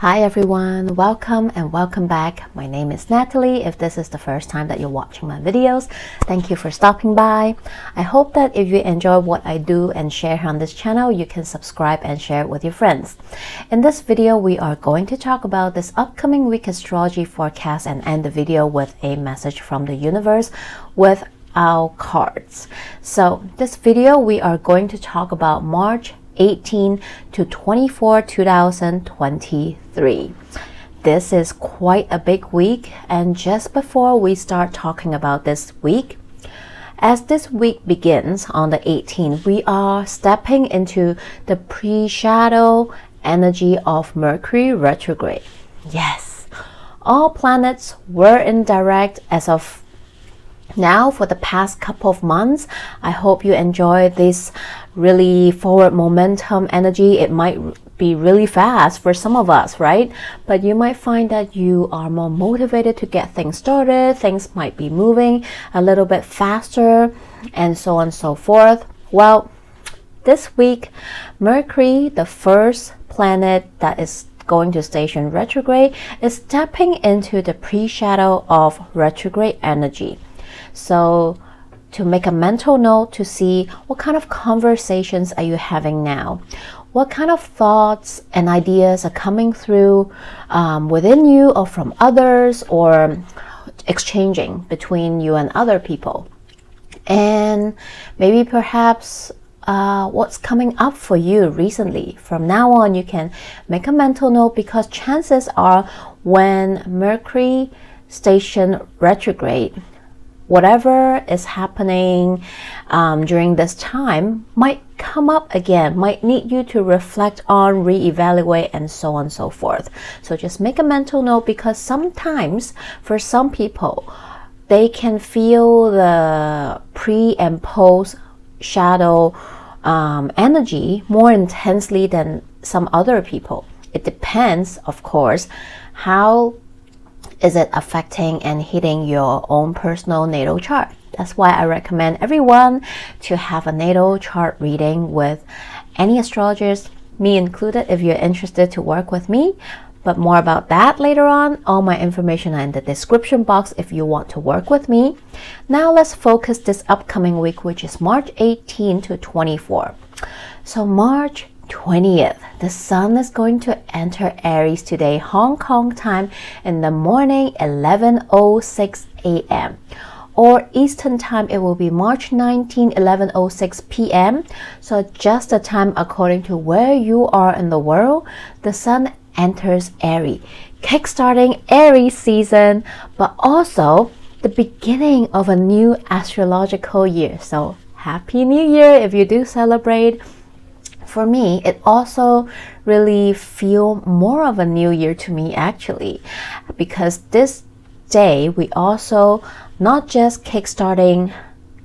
Hi everyone, welcome and welcome back. My name is Natalie. If this is the first time that you're watching my videos, thank you for stopping by. I hope that if you enjoy what I do and share on this channel, you can subscribe and share it with your friends. In this video, we are going to talk about this upcoming week astrology forecast and end the video with a message from the universe with our cards. So this video, we are going to talk about March 18 to 24, 2023. This is quite a big week, and just before we start talking about this week, as this week begins on the 18th, we are stepping into the pre-shadow energy of Mercury retrograde. Yes, all planets were in direct as of now for the past couple of months. I hope you enjoy this really forward momentum energy. It might be really fast for some of us, right? But you might find that you are more motivated to get things started. Things might be moving a little bit faster and so on and so forth. Well, this week, Mercury, the first planet that is going to station retrograde, is stepping into the pre-shadow of retrograde energy. So to make a mental note to see what kind of conversations are you having now? What kind of thoughts and ideas are coming through within you or from others, or exchanging between you and other people? And maybe perhaps what's coming up for you recently. From now on, you can make a mental note, because chances are when Mercury station retrograde, whatever is happening during this time might come up again, might need you to reflect on, reevaluate, and so on and so forth. So just make a mental note, because sometimes for some people, they can feel the pre and post shadow energy more intensely than some other people. It depends, of course, how is it affecting and hitting your own personal natal chart. That's why I recommend everyone to have a natal chart reading with any astrologers, me included, if you're interested to work with me. But more about that later on. All my information are in the description box if you want to work with me. Now let's focus this upcoming week, which is March 18 to 24. So March 20th, the sun is going to enter Aries today, Hong Kong time, in the morning, 11:06 a.m. Or Eastern time, it will be March 19, 11:06 p.m. So adjust the time according to where you are in the world. The sun enters Aries, kickstarting Aries season, but also the beginning of a new astrological year. So Happy New Year if you do celebrate. For me, it also really feel more of a new year to me, actually, because this day we also not just kickstarting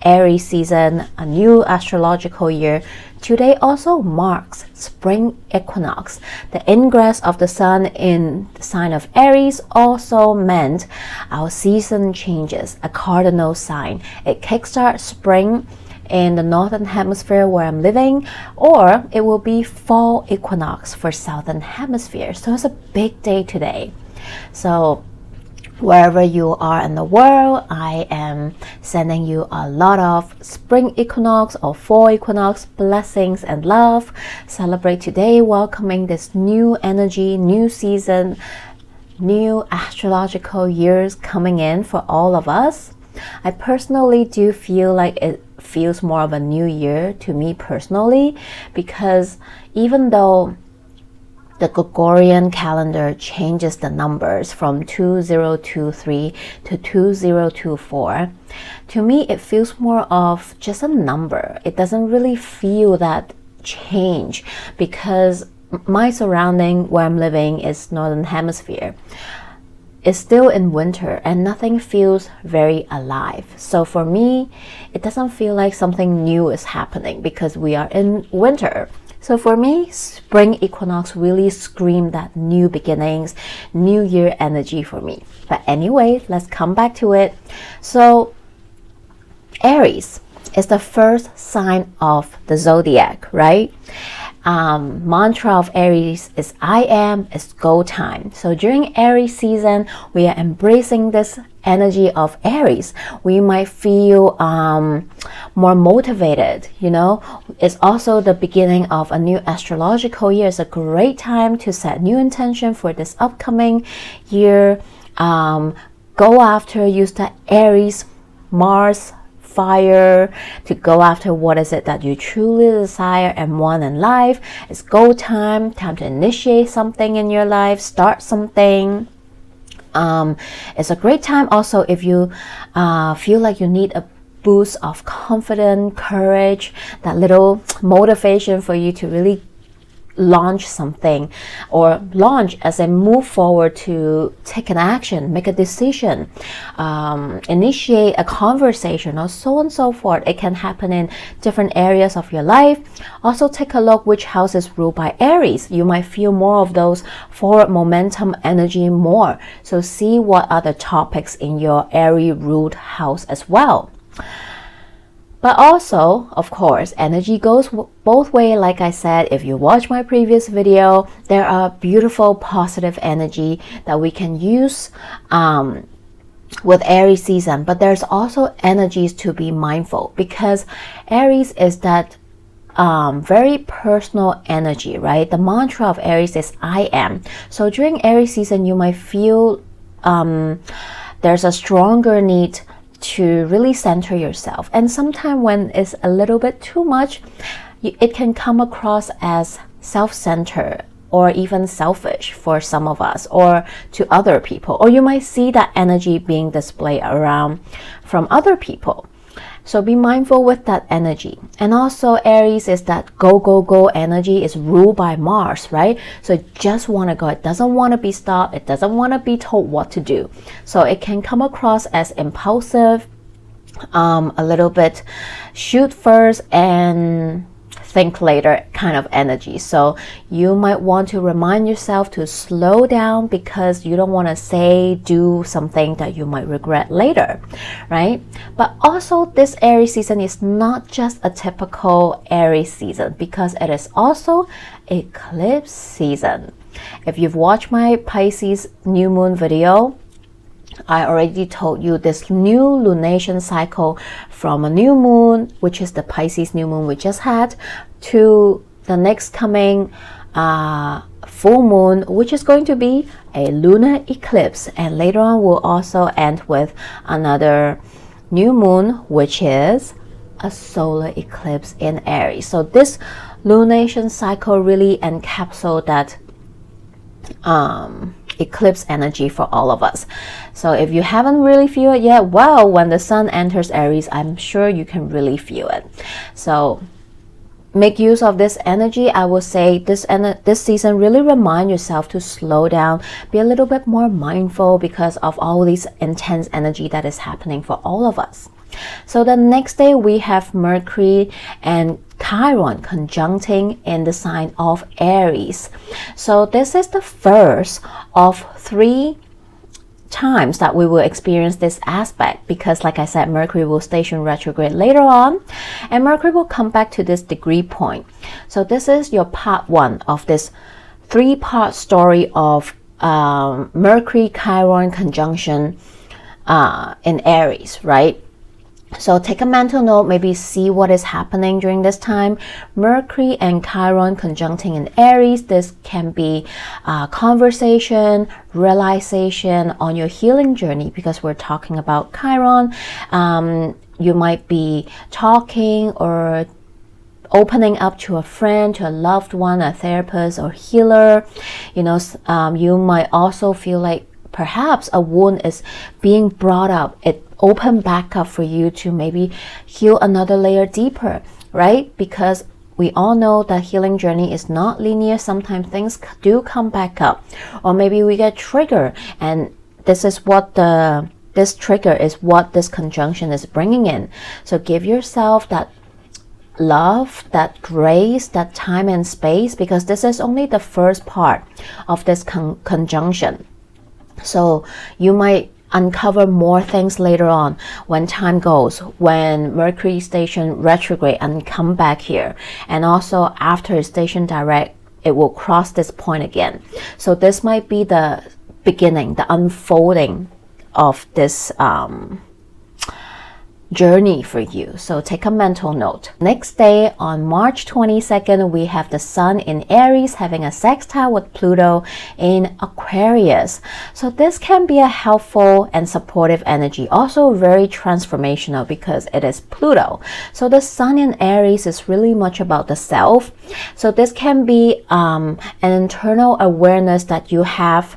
Aries season, a new astrological year. Today also marks spring equinox. The ingress of the sun in the sign of Aries also meant our season changes, a cardinal sign. It kickstarts spring in the northern hemisphere where I'm living, or it will be fall equinox for southern hemisphere. So it's a big day today. So wherever you are in the world, I am sending you a lot of spring equinox or fall equinox blessings and love. Celebrate today, welcoming this new energy, new season, new astrological years coming in for all of us. I personally do feel like it feels more of a new year to me personally, because even though the Gregorian calendar changes the numbers from 2023 to 2024, to me it feels more of just a number. It doesn't really feel that change, because my surrounding where I'm living is northern hemisphere. It's still in winter and nothing feels very alive. So for me, it doesn't feel like something new is happening because we are in winter. So for me, spring equinox really screamed that new beginnings, new year energy for me. But anyway, let's come back to it. So Aries is the first sign of the zodiac, right? mantra of Aries is I am, it's go time. So during Aries season, we are embracing this energy of Aries. We might feel more motivated, you know. It's also the beginning of a new astrological year. It's a great time to set new intention for this upcoming year. Go after, use the Aries, Mars, fire to go after what is it that you truly desire and want in life. It's go time to initiate something in your life, start something. It's a great time also if you feel like you need a boost of confidence, courage, that little motivation for you to really launch something, or launch as a move forward to take an action, make a decision, initiate a conversation, or so on and so forth. It can happen in different areas of your life. Also take a look which house is ruled by Aries. You might feel more of those forward momentum energy more. So see what are the topics in your Aries ruled house as well. But also, of course, energy goes both ways. Like I said, if you watch my previous video, there are beautiful positive energy that we can use with Aries season. But there's also energies to be mindful, because Aries is that very personal energy, right? The mantra of Aries is I am. So during Aries season, you might feel there's a stronger need to really center yourself, and sometimes when it's a little bit too much, it can come across as self-centered or even selfish for some of us, or to other people, or you might see that energy being displayed around from other people. So be mindful with that energy. And also Aries is that go, go, go energy, is ruled by Mars, right? So it just want to go. It doesn't want to be stopped. It doesn't want to be told what to do. So it can come across as impulsive, a little bit shoot first and think later kind of energy. So you might want to remind yourself to slow down, because you don't want to say, do something that you might regret later, right? But also this Aries season is not just a typical Aries season, because it is also eclipse season. If you've watched my Pisces new moon video, I already told you this new lunation cycle from a new moon, which is the Pisces new moon we just had, to the next coming full moon, which is going to be a lunar eclipse. And later on we'll also end with another new moon, which is a solar eclipse in Aries. So this lunation cycle really encapsulates that eclipse energy for all of us. So if you haven't really feel it yet, well, when the sun enters Aries, I'm sure you can really feel it. So make use of this energy. I will say this season, really remind yourself to slow down, be a little bit more mindful, because of all this intense energy that is happening for all of us. So the next day we have Mercury and Chiron conjuncting in the sign of Aries. So this is the first of 3 times that we will experience this aspect, because like I said, Mercury will station retrograde later on, and Mercury will come back to this degree point. So this is your part 1 of this 3-part story of Mercury Chiron conjunction in Aries, right? So take a mental note, maybe see what is happening during this time. Mercury and Chiron conjuncting in Aries. This can be conversation, realization on your healing journey, because we're talking about Chiron. You might be talking or opening up to a friend, to a loved one, a therapist or healer. You know, you might also feel like perhaps a wound is being brought up. It opened back up for you to maybe heal another layer deeper, right? Because we all know that healing journey is not linear. Sometimes things do come back up, or maybe we get triggered, and this is what this trigger is, what this conjunction is bringing in. So give yourself that love, that grace, that time and space, because this is only the first part of this conjunction. So you might uncover more things later on when time goes, when Mercury station retrograde and come back here, and also after station direct, it will cross this point again. So this might be the beginning, the unfolding of this journey for you. So take a mental note. Next day on March 22nd, we have the Sun in Aries having a sextile with Pluto in Aquarius. So this can be a helpful and supportive energy, also very transformational because it is Pluto. So the Sun in Aries is really much about the self. So this can be an internal awareness that you have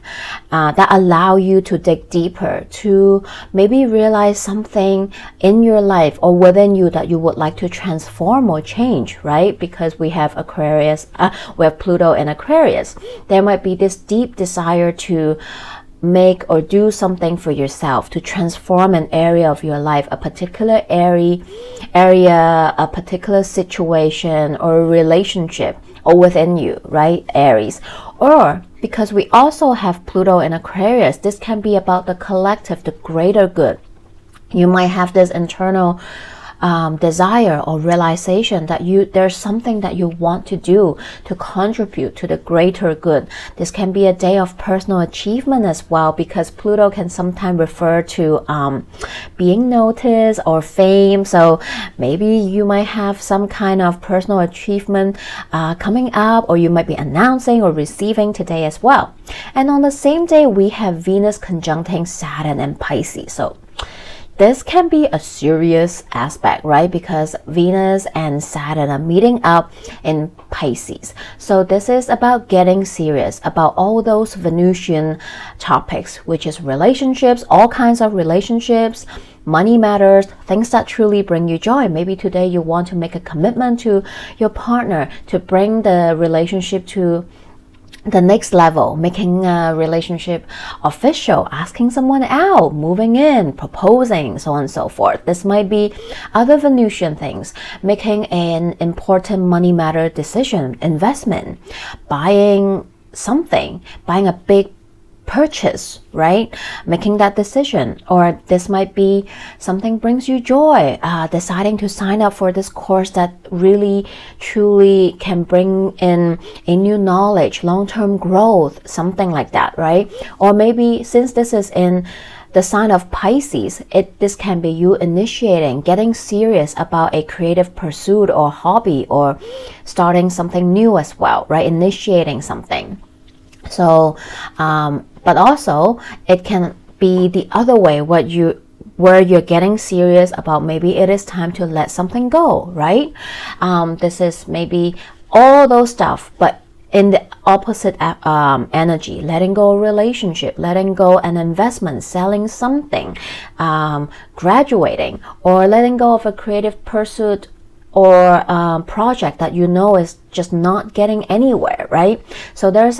that allow you to dig deeper, to maybe realize something in your life or within you that you would like to transform or change, right? Because we have Aquarius, we have Pluto in Aquarius. There might be this deep desire to make or do something for yourself, to transform an area of your life, a particular area, a particular situation or a relationship, or within you, right? Aries. Or because we also have Pluto in Aquarius, this can be about the collective, the greater good. You might have this internal desire or realization that there's something that you want to do to contribute to the greater good. This can be a day of personal achievement as well, because Pluto can sometimes refer to being noticed or fame. So maybe you might have some kind of personal achievement coming up, or you might be announcing or receiving today as well. And on the same day, we have Venus conjuncting Saturn and Pisces. So this can be a serious aspect, right? Because Venus and Saturn are meeting up in Pisces. So this is about getting serious about all those Venusian topics, which is relationships, all kinds of relationships, money matters, things that truly bring you joy. Maybe today you want to make a commitment to your partner to bring the relationship to the next level, making a relationship official, asking someone out, moving in, proposing, so on and so forth. This might be other Venusian things, making an important money matter decision, investment, buying something, buying a big purchase, right? Making that decision. Or this might be something brings you joy, deciding to sign up for this course that really truly can bring in a new knowledge, long-term growth, something like that, right? Or maybe since this is in the sign of Pisces, this can be you initiating, getting serious about a creative pursuit or hobby, or starting something new as well, right? Initiating something. So, but also it can be the other way, where you're getting serious about maybe it is time to let something go, right? This is maybe all those stuff, but in the opposite energy, letting go a relationship, letting go an investment, selling something, graduating, or letting go of a creative pursuit or project that you know is just not getting anywhere, right? So there's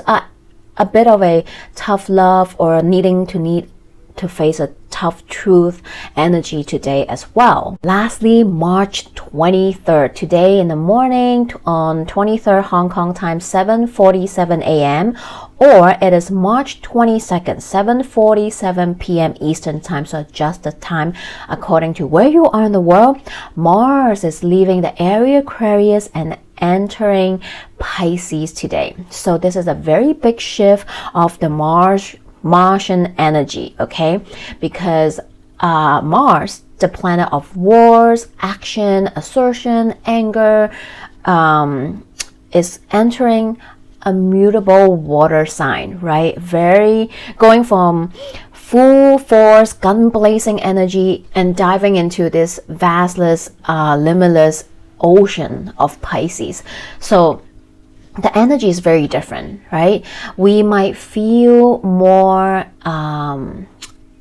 a bit of a tough love or needing to face a tough truth energy today as well. Lastly, March 23rd, today in the morning on 23rd Hong Kong time, 7:47 a.m. or it is March 22nd, 7:47 p.m. Eastern time. So adjust the time according to where you are in the world. Mars is leaving the area Aquarius and entering Pisces today. So this is a very big shift of the Martian energy, okay? Because Mars, the planet of wars, action, assertion, anger, is entering a mutable water sign, right? Very going from full force, gun blazing energy and diving into this vastless, limitless ocean of Pisces. So the energy is very different, right? We might feel more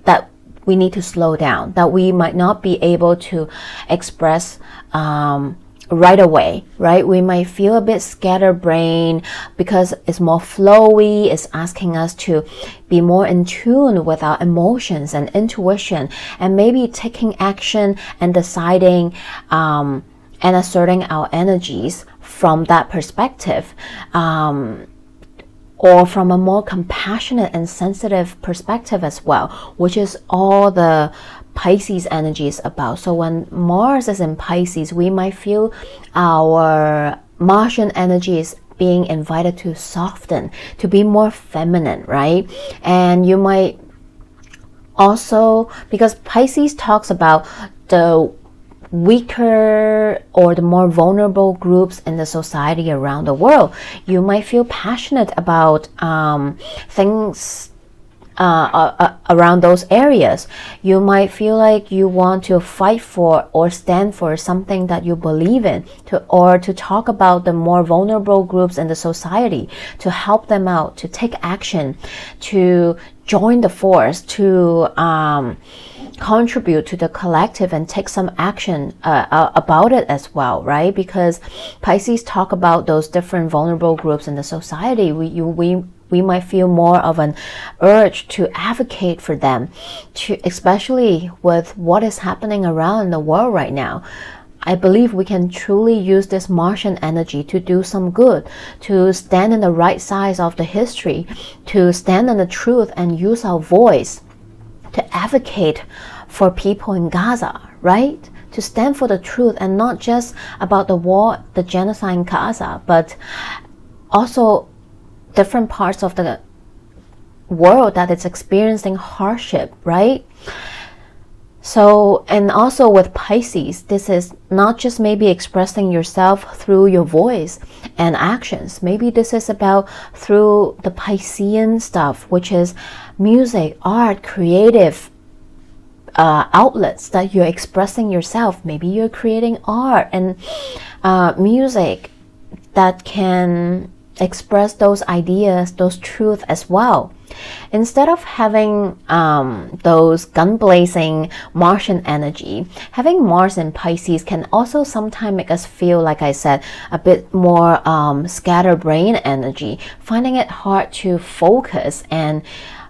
that we need to slow down, that we might not be able to express right away, right? We might feel a bit scatterbrained because it's more flowy. It's asking us to be more in tune with our emotions and intuition, and maybe taking action and deciding and asserting our energies from that perspective. or from a more compassionate and sensitive perspective as well, which is all the Pisces energy is about. So when Mars is in Pisces, we might feel our Martian energy is being invited to soften, to be more feminine, right? And you might also, because Pisces talks about the weaker or the more vulnerable groups in the society around the world, you might feel passionate about things around those areas. You might feel like you want to fight for or stand for something that you believe in, or to talk about the more vulnerable groups in the society, to help them out, to take action, to join the force, to contribute to the collective and take some action about it as well, right? Because Pisces talk about those different vulnerable groups in the society. We might feel more of an urge to advocate for them, especially with what is happening around the world right now. I believe we can truly use this Martian energy to do some good, to stand in the right side of the history, to stand in the truth and use our voice to advocate for people in Gaza, right? To stand for the truth, and not just about the war, the genocide in Gaza, but also different parts of the world that is experiencing hardship, right? So, and also with Pisces, this is not just maybe expressing yourself through your voice and actions. Maybe this is about through the Piscean stuff, which is music, art, creative outlets that you're expressing yourself. Maybe you're creating art and music that can express those ideas, those truths as well. Instead of having those gun-blazing Martian energy, having Mars in Pisces can also sometimes make us feel, like I said, a bit more scatterbrain energy, finding it hard to focus and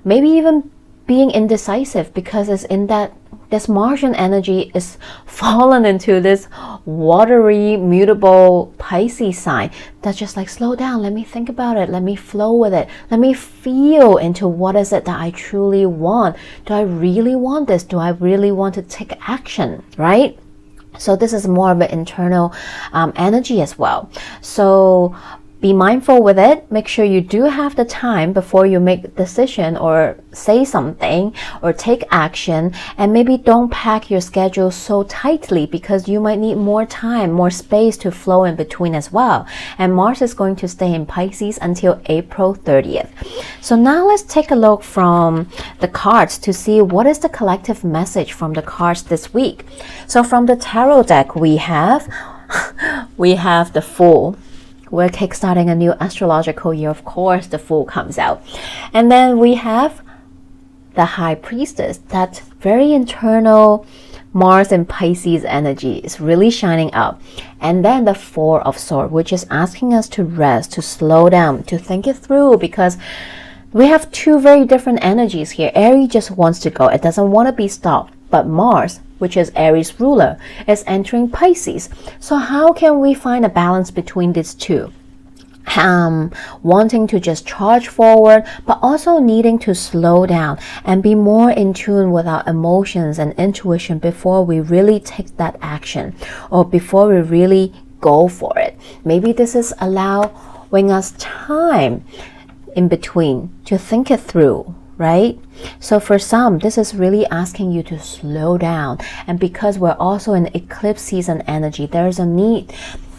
maybe even being indecisive, because it's in that this Martian energy is fallen into this watery, mutable Pisces sign that's just like, slow down, let me think about it, let me flow with it, let me feel into what is it that I truly want. Do I really want this? Do I really want to take action, right? So this is more of an internal energy as well. So be mindful with it. Make sure you do have the time before you make a decision or say something or take action, and maybe don't pack your schedule so tightly, because you might need more time, more space to flow in between as well. And Mars is going to stay in Pisces until April 30th. So now let's take a look from the cards to see what is the collective message from the cards this week. So from the tarot deck, we have the Fool. We're kickstarting a new astrological year. Of course, the Fool comes out. And then we have the High Priestess. That very internal Mars and Pisces energy is really shining up. And then the Four of Swords, which is asking us to rest, to slow down, to think it through, because we have two very different energies here. Aries just wants to go. It doesn't want to be stopped. But Mars, which is Aries ruler, is entering Pisces. So how can we find a balance between these two? Wanting to just charge forward, but also needing to slow down and be more in tune with our emotions and intuition before we really take that action, or before we really go for it. Maybe this is allowing us time in between to think it through, right? So for some, this is really asking you to slow down. And because we're also in eclipse season energy, there's a need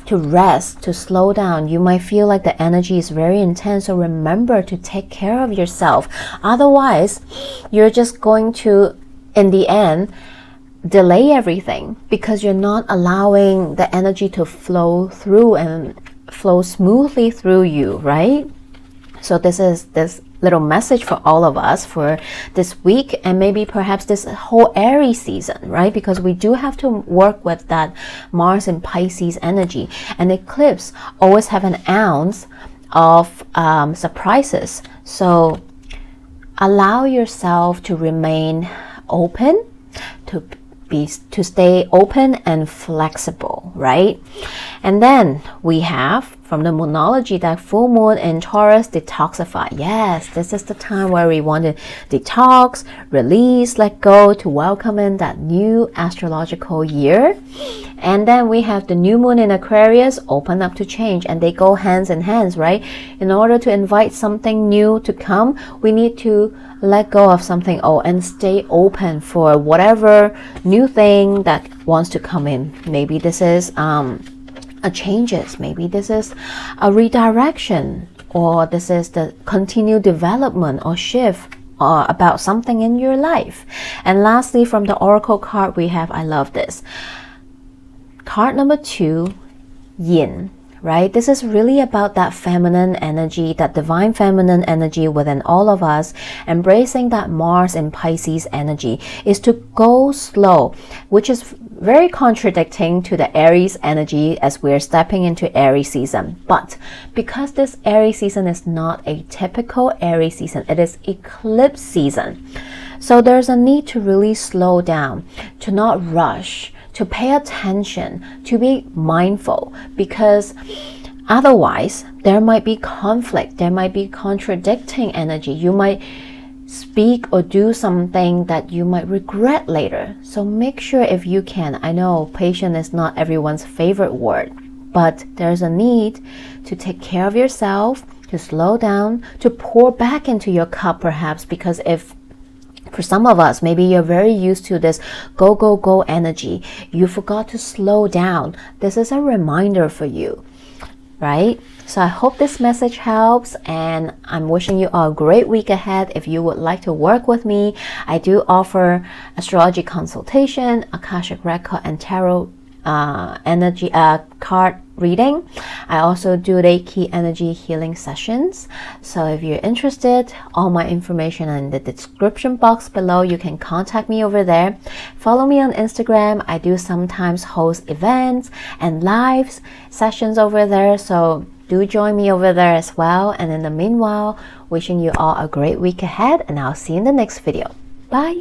to rest, to slow down. You might feel like the energy is very intense, so remember to take care of yourself. Otherwise, you're just going to, in the end, delay everything, because you're not allowing the energy to flow through and flow smoothly through you, right? So this is this little message for all of us for this week, and maybe perhaps this whole Aries season, right? Because we do have to work with that Mars and Pisces energy. And eclipse always have an ounce of surprises. So allow yourself to remain open, to stay open and flexible, right? And then we have from the moonology that full moon in Taurus detoxify. Yes, this is the time where we want to detox, release, let go, to welcome in that new astrological year. And then we have the new moon in Aquarius, open up to change, and they go hands in hands, right? In order to invite something new to come, we need to let go of something old and stay open for whatever new thing that wants to come in. Maybe this is a changes, maybe this is a redirection, or this is the continued development or shift about something in your life. And lastly, from the oracle card we have, I love this card number 2, yin. Right? This is really about that feminine energy, that divine feminine energy within all of us. Embracing that Mars in Pisces energy is to go slow, which is very contradicting to the Aries energy as we're stepping into Aries season. But because this Aries season is not a typical Aries season, it is eclipse season. So there's a need to really slow down, to not rush, to pay attention, to be mindful, because otherwise there might be conflict, there might be contradicting energy. You might speak or do something that you might regret later. So make sure, if you can, I know patient is not everyone's favorite word, but there's a need to take care of yourself, to slow down, to pour back into your cup perhaps, because if for some of us, maybe you're very used to this go, go, go energy. You forgot to slow down. This is a reminder for you, right? So I hope this message helps, and I'm wishing you all a great week ahead. If you would like to work with me, I do offer astrology consultation, akashic record, and tarot energy card reading. I also do reiki energy healing sessions. So if you're interested, all my information in the description box below. You can contact me over there. Follow me on Instagram. I do sometimes host events and live sessions over there, so do join me over there as well. And in the meanwhile, wishing you all a great week ahead, and I'll see you in the next video. Bye.